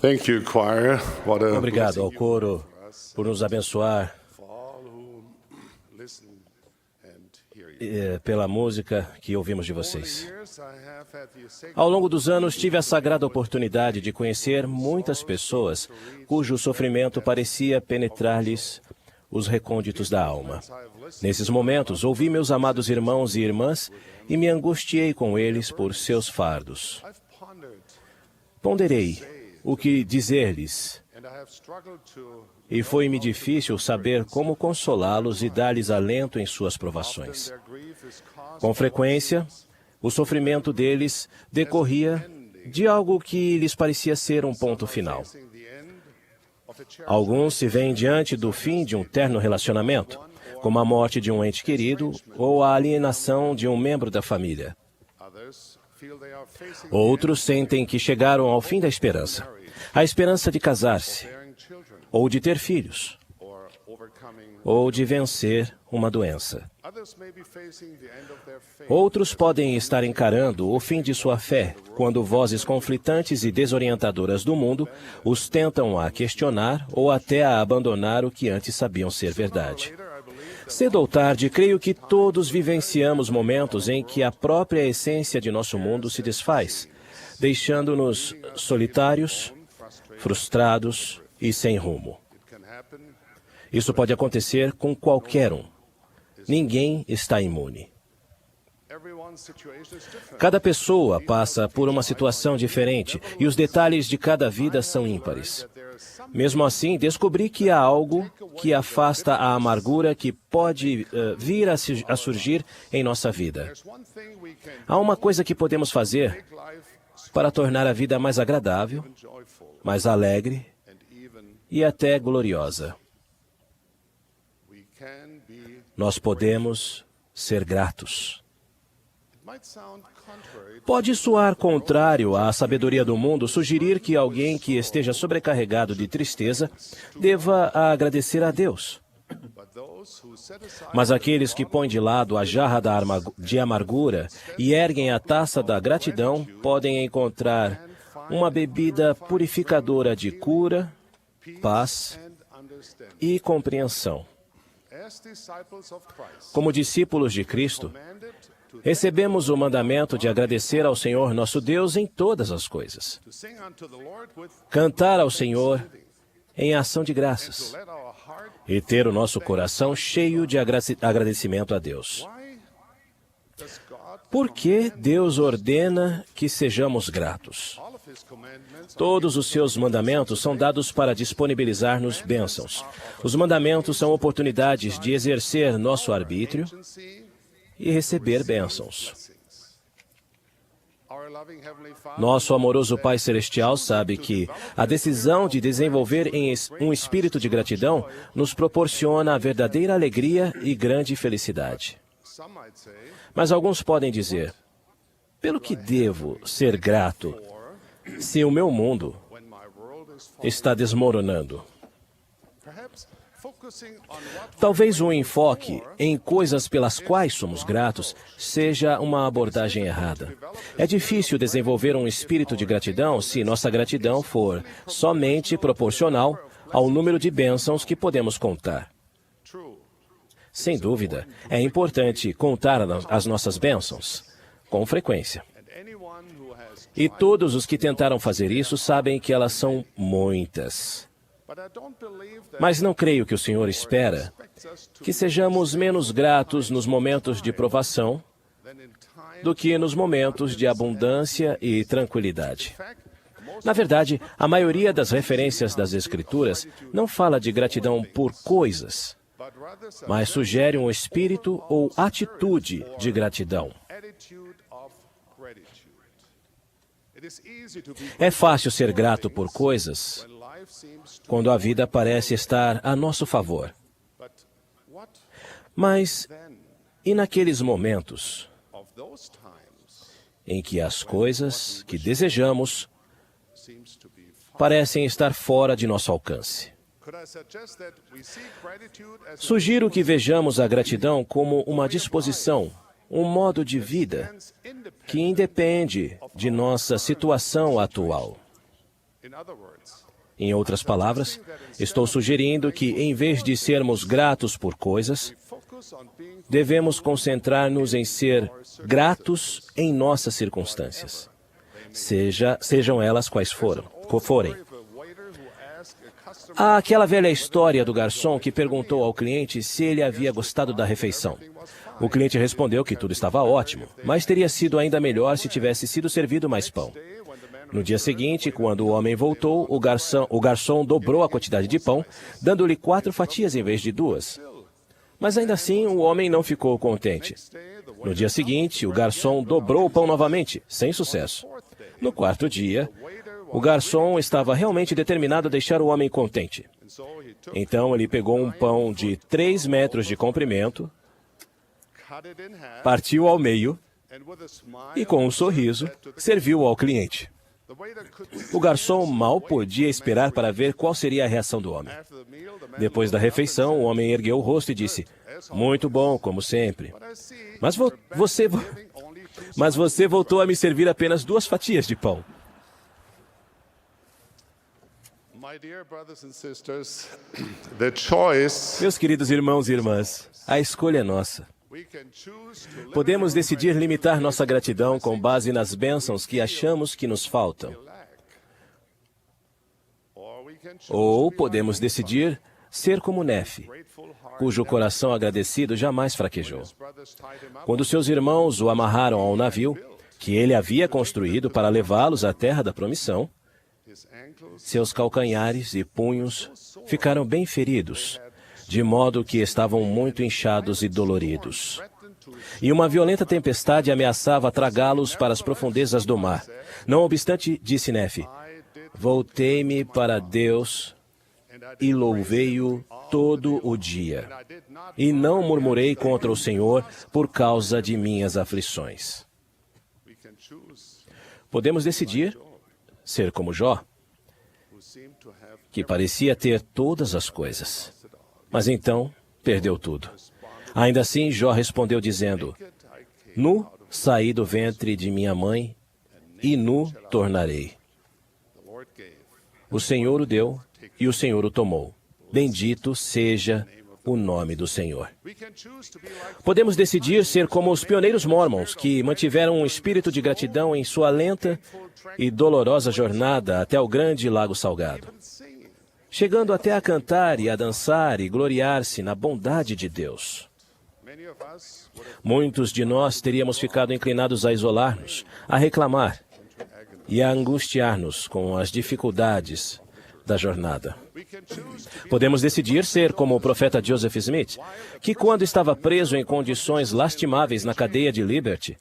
Thank you, choir. What a Obrigado ao blessing coro por nos abençoar for all who listen and hear you. pela música que ouvimos de Over the vocês. years, I have had the sacred Ao longo dos anos, tive a sagrada oportunidade de conhecer muitas pessoas cujo sofrimento parecia penetrar-lhes os recônditos da alma. Nesses momentos, ouvi meus amados irmãos e irmãs e me angustiei com eles por seus fardos. I've pondered Ponderei o que dizer-lhes, and I have struggled to e foi-me difícil saber como consolá-los e dar-lhes alento em suas provações. their grief is caused Com frequência, o sofrimento deles decorria de algo que lhes parecia ser um ponto final. facing the end of a cherished Alguns se veem diante do fim de um terno relacionamento, como a morte de um ente querido ou a alienação de um membro da família. others feel they are facing Outros sentem que chegaram ao fim da esperança, a esperança de casar-se, bearing children ou de ter filhos, or overcoming. ou de vencer uma doença. Others may be facing the end of their faith. Outros podem estar encarando o fim de sua fé, quando vozes conflitantes e desorientadoras do mundo os tentam a questionar ou até a abandonar o que antes sabiam ser verdade. Later, I believe Cedo ou tarde, creio que todos vivenciamos momentos em que a própria essência de nosso mundo se desfaz, deixando-nos solitários, frustrados e sem rumo. it can happen. Isso pode acontecer com qualquer um. Ninguém está imune. Everyone's situation is different. Cada pessoa passa por uma situação diferente e os detalhes de cada vida são ímpares. Mesmo assim, descobri que há algo que afasta a amargura que pode vir a surgir em nossa vida. There's one thing we can Há uma coisa que podemos fazer make life para tornar a vida mais agradável, joyful mais alegre and even e até gloriosa. we can be. Nós podemos ser gratos. It might sound contrary Pode soar contrário à sabedoria do mundo sugerir que alguém que esteja sobrecarregado de tristeza deva agradecer a Deus. but those who set aside Mas aqueles que põem de lado a jarra de amargura e erguem a taça da gratidão podem encontrar uma bebida purificadora de cura, paz and understand. e compreensão. As disciples of Christ, Como discípulos de Cristo, commanded to recebemos o mandamento de agradecer ao Senhor nosso Deus em todas as coisas. sing unto the Lord with Cantar ao Senhor em ação de graças let our heart. e ter o nosso coração cheio de agradecimento a Deus. Why does God Por que Deus ordena que sejamos gratos? all of His commandments Todos os seus mandamentos são dados para disponibilizar-nos bênçãos. Os mandamentos são oportunidades de exercer nosso arbítrio agency? e receber bênçãos. Our loving Heavenly Father Nosso amoroso Pai Celestial sabe que a decisão de desenvolver um espírito de gratidão nos proporciona a verdadeira alegria e grande felicidade. some might say Mas alguns podem dizer, pelo que devo ser grato se o meu mundo when my world is falling. está desmoronando? Perhaps focusing on what Talvez o enfoque em coisas pelas quais somos gratos seja uma abordagem errada. É difícil desenvolver um espírito de gratidão se nossa gratidão for somente proporcional ao número de bênçãos que podemos contar. true. Sem dúvida, é importante contar as nossas bênçãos com frequência. And anyone who has E todos os que tentaram fazer isso sabem que elas são muitas. but I don't believe that Mas não creio que o Senhor espera expects us to que sejamos menos gratos nos momentos de provação than in time. do que nos momentos de abundância e tranquilidade. In fact, most Na verdade, a maioria das referências das Escrituras não fala de gratidão por coisas, but rather some mas sugere um espírito ou atitude de gratidão. attitude of gratitude. It is easy to be É fácil ser grato por coisas when life seems to, quando a vida parece estar a nosso favor. but what Mas, then e naqueles momentos of those times em que as coisas que desejamos seems to be far? parecem estar fora de nosso alcance? Could I suggest that we see gratitude as a Sugiro que vejamos a gratidão como uma disposição, um modo de vida sense independent? que independe de nossa situação atual. Em outras palavras, estou sugerindo que, em vez de sermos gratos por coisas, devemos concentrar-nos em ser gratos em nossas circunstâncias, sejam elas quais forem. Há aquela velha história do garçom que perguntou ao cliente se ele havia gostado da refeição. O cliente respondeu que tudo estava ótimo, mas teria sido ainda melhor se tivesse sido servido mais pão. No dia seguinte, quando o homem voltou, o garçom dobrou a quantidade de pão, dando-lhe 4 fatias em vez de 2. Mas ainda assim, o homem não ficou contente. No dia seguinte, o garçom dobrou o pão novamente, sem sucesso. No 4º dia, o garçom estava realmente determinado a deixar o homem contente. Então, ele pegou um pão de 3 metros de comprimento, partiu ao meio e, com um sorriso, serviu ao cliente. O garçom mal podia esperar para ver qual seria a reação do homem. Depois da refeição, o homem ergueu o rosto e disse: "Muito bom, como sempre. Mas você voltou a me servir apenas 2 fatias de pão." Meus queridos irmãos e irmãs, a escolha é nossa. Podemos decidir limitar nossa gratidão com base nas bênçãos que achamos que nos faltam. Ou podemos decidir ser como Nefe, cujo coração agradecido jamais fraquejou. Quando seus irmãos o amarraram ao navio, que ele havia construído para levá-los à terra da promissão, seus calcanhares e punhos ficaram bem feridos, de modo que estavam muito inchados e doloridos. E uma violenta tempestade ameaçava tragá-los para as profundezas do mar. Não obstante, disse Nefe, voltei-me para Deus e louvei-o todo o dia. E não murmurei contra o Senhor por causa de minhas aflições. Podemos decidir ser como Jó, que parecia ter todas as coisas, mas então perdeu tudo. Ainda assim, Jó respondeu dizendo: nu saí do ventre de minha mãe e nu tornarei. O Senhor o deu e o Senhor o tomou. Bendito seja o nome do Senhor. Podemos decidir ser como os pioneiros mórmons, que mantiveram um espírito de gratidão em sua lenta e dolorosa jornada até o grande lago salgado, chegando até a cantar e a dançar e gloriar-se na bondade de Deus. Muitos de nós teríamos ficado inclinados a isolar-nos, a reclamar e a angustiar-nos com as dificuldades da jornada. Podemos decidir ser como o profeta Joseph Smith, que quando estava preso em condições lastimáveis na cadeia de Liberty,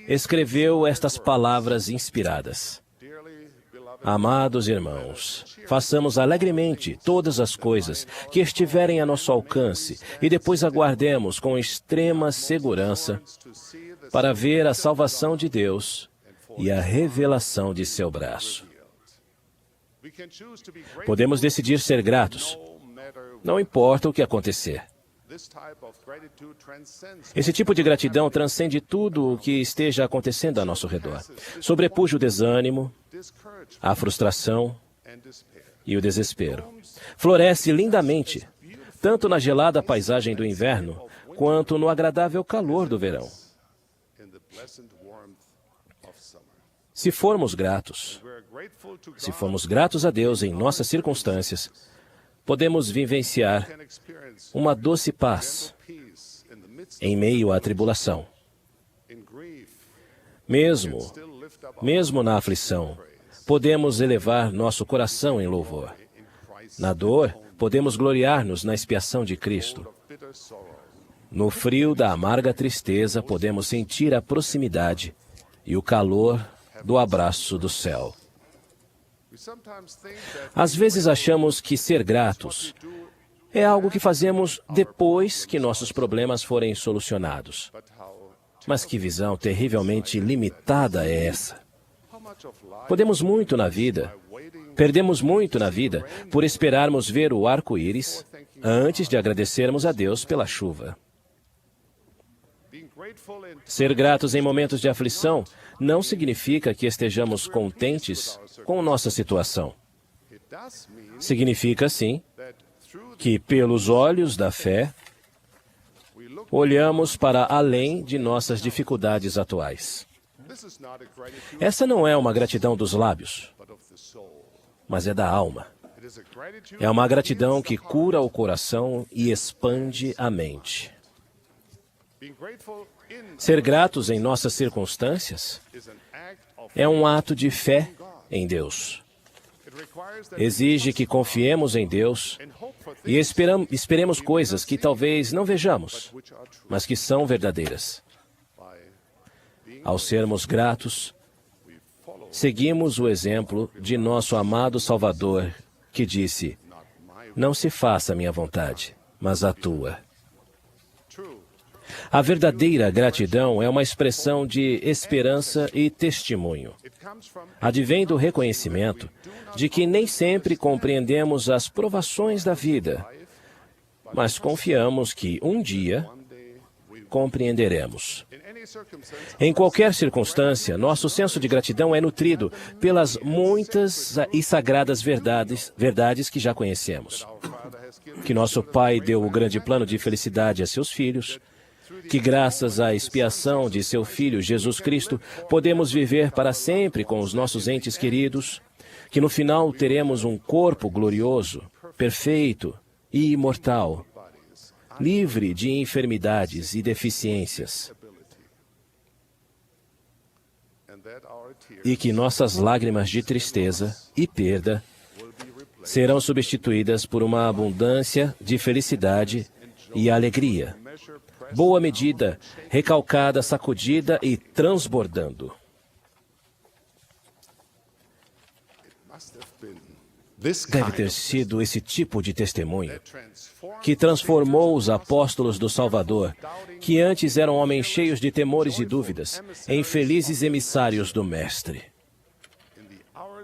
escreveu estas palavras inspiradas: amados irmãos, façamos alegremente todas as coisas que estiverem a nosso alcance e depois aguardemos com extrema segurança para ver a salvação de Deus e a revelação de seu braço. Podemos decidir ser gratos, não importa o que acontecer. Esse tipo de gratidão transcende tudo o que esteja acontecendo ao nosso redor. Sobrepuja o desânimo, a frustração e o desespero. Floresce lindamente, tanto na gelada paisagem do inverno, quanto no agradável calor do verão. Se formos gratos a Deus em nossas circunstâncias, podemos vivenciar uma doce paz em meio à tribulação. Mesmo na aflição, podemos elevar nosso coração em louvor. Na dor, podemos gloriar-nos na expiação de Cristo. No frio da amarga tristeza, podemos sentir a proximidade e o calor do abraço do céu. Às vezes achamos que ser gratos é algo que fazemos depois que nossos problemas forem solucionados. Mas que visão terrivelmente limitada é essa? Perdemos muito na vida por esperarmos ver o arco-íris antes de agradecermos a Deus pela chuva. Ser gratos em momentos de aflição não significa que estejamos contentes com nossa situação. Significa, sim, que pelos olhos da fé, olhamos para além de nossas dificuldades atuais. Essa não é uma gratidão dos lábios, mas é da alma. É uma gratidão que cura o coração e expande a mente. Ser gratos em nossas circunstâncias é um ato de fé em Deus. Exige que confiemos em Deus e esperemos coisas que talvez não vejamos, mas que são verdadeiras. Ao sermos gratos, seguimos o exemplo de nosso amado Salvador, que disse: "Não se faça a minha vontade, mas a tua." A verdadeira gratidão é uma expressão de esperança e testemunho. Advém do reconhecimento de que nem sempre compreendemos as provações da vida, mas confiamos que um dia compreenderemos. Em qualquer circunstância, nosso senso de gratidão é nutrido pelas muitas e sagradas verdades que já conhecemos. Que nosso Pai deu o grande plano de felicidade a seus filhos, que graças à expiação de seu Filho Jesus Cristo, podemos viver para sempre com os nossos entes queridos, que no final teremos um corpo glorioso, perfeito e imortal, livre de enfermidades e deficiências, e que nossas lágrimas de tristeza e perda serão substituídas por uma abundância de felicidade e alegria. Boa medida, recalcada, sacudida e transbordando. Deve ter sido esse tipo de testemunho que transformou os apóstolos do Salvador, que antes eram homens cheios de temores e dúvidas, em felizes emissários do Mestre.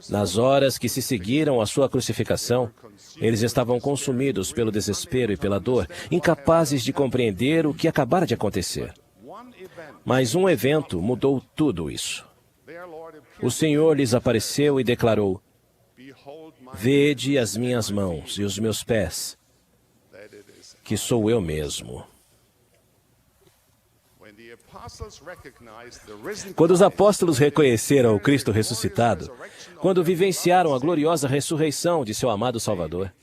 Nas horas que se seguiram à sua crucificação, eles estavam consumidos pelo desespero e pela dor, incapazes de compreender o que acabara de acontecer. Mas um evento mudou tudo isso. O Senhor lhes apareceu e declarou: "Vede as minhas mãos e os meus pés, que sou eu mesmo." Quando os apóstolos reconheceram o Cristo ressuscitado, quando vivenciaram a gloriosa ressurreição de seu amado Salvador,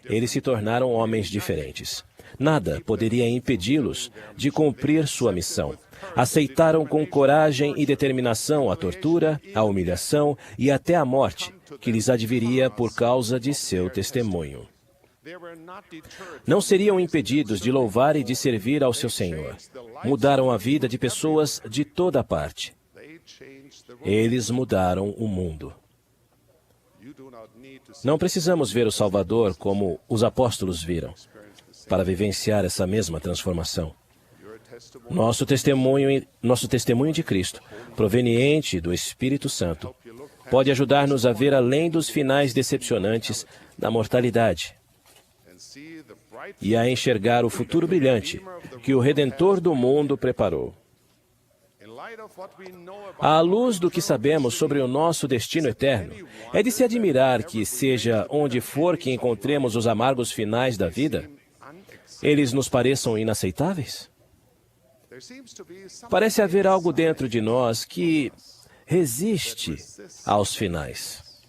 eles se tornaram homens diferentes. Nada poderia impedi-los de cumprir sua missão. Aceitaram com coragem e determinação a tortura, a humilhação e até a morte que lhes adviria por causa de seu testemunho. Não seriam impedidos de louvar e de servir ao seu Senhor. Mudaram a vida de pessoas de toda parte. Eles mudaram o mundo. Não precisamos ver o Salvador como os apóstolos viram, para vivenciar essa mesma transformação. Nosso testemunho de Cristo, proveniente do Espírito Santo, pode ajudar-nos a ver além dos finais decepcionantes da mortalidade e a enxergar o futuro brilhante que o Redentor do mundo preparou. À luz do que sabemos sobre o nosso destino eterno, é de se admirar que, seja onde for que encontremos os amargos finais da vida, eles nos pareçam inaceitáveis? Parece haver algo dentro de nós que resiste aos finais.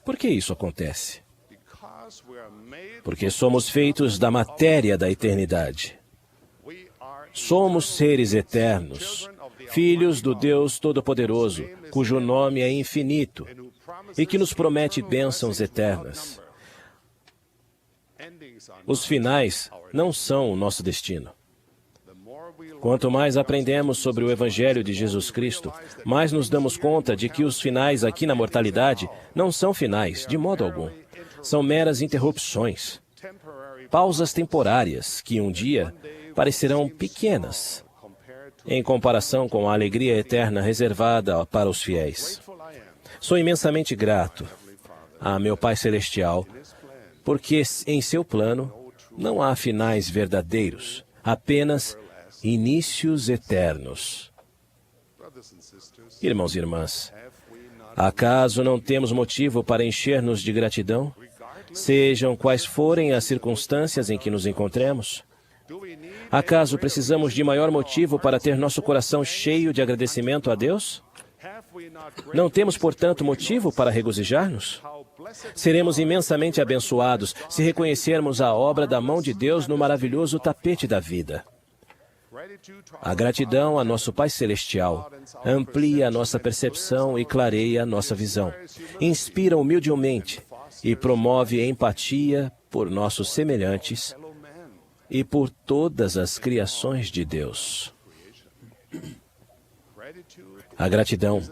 Por que isso acontece? Porque somos feitos da matéria da eternidade. Somos seres eternos, filhos do Deus Todo-Poderoso, cujo nome é infinito e que nos promete bênçãos eternas. Os finais não são o nosso destino. Quanto mais aprendemos sobre o Evangelho de Jesus Cristo, mais nos damos conta de que os finais aqui na mortalidade não são finais, de modo algum. São meras interrupções, pausas temporárias que um dia parecerão pequenas em comparação com a alegria eterna reservada para os fiéis. Sou imensamente grato a meu Pai Celestial, porque em seu plano não há finais verdadeiros, apenas inícios eternos. Irmãos e irmãs, acaso não temos motivo para encher-nos de gratidão, sejam quais forem as circunstâncias em que nos encontremos? Acaso precisamos de maior motivo para ter nosso coração cheio de agradecimento a Deus? Não temos, portanto, motivo para regozijar-nos? Seremos imensamente abençoados se reconhecermos a obra da mão de Deus no maravilhoso tapete da vida. A gratidão a nosso Pai Celestial amplia a nossa percepção e clareia a nossa visão, inspira humildemente e promove empatia por nossos semelhantes e por todas as criações de Deus. A gratidão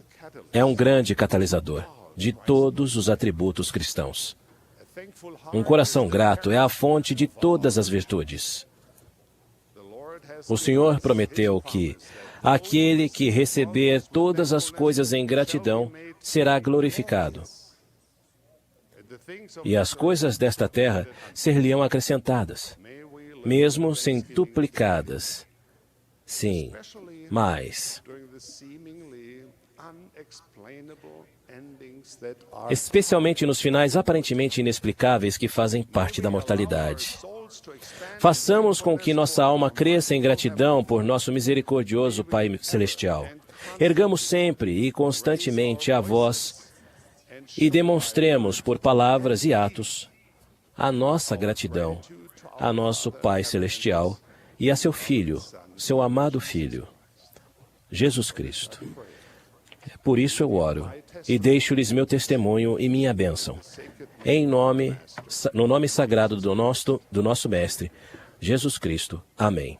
é um grande catalisador de todos os atributos cristãos. Um coração grato é a fonte de todas as virtudes. O Senhor prometeu que aquele que receber todas as coisas em gratidão será glorificado. E as coisas desta terra ser-lhe-ão acrescentadas, mesmo centuplicadas. Sim, mais. Especialmente nos finais aparentemente inexplicáveis que fazem parte da mortalidade. Façamos com que nossa alma cresça em gratidão por nosso misericordioso Pai Celestial. Ergamos sempre e constantemente a voz e demonstremos por palavras e atos a nossa gratidão a nosso Pai Celestial e a seu Filho, seu amado Filho, Jesus Cristo. Por isso eu oro e deixo-lhes meu testemunho e minha bênção. No nome sagrado do nosso Mestre, Jesus Cristo. Amém.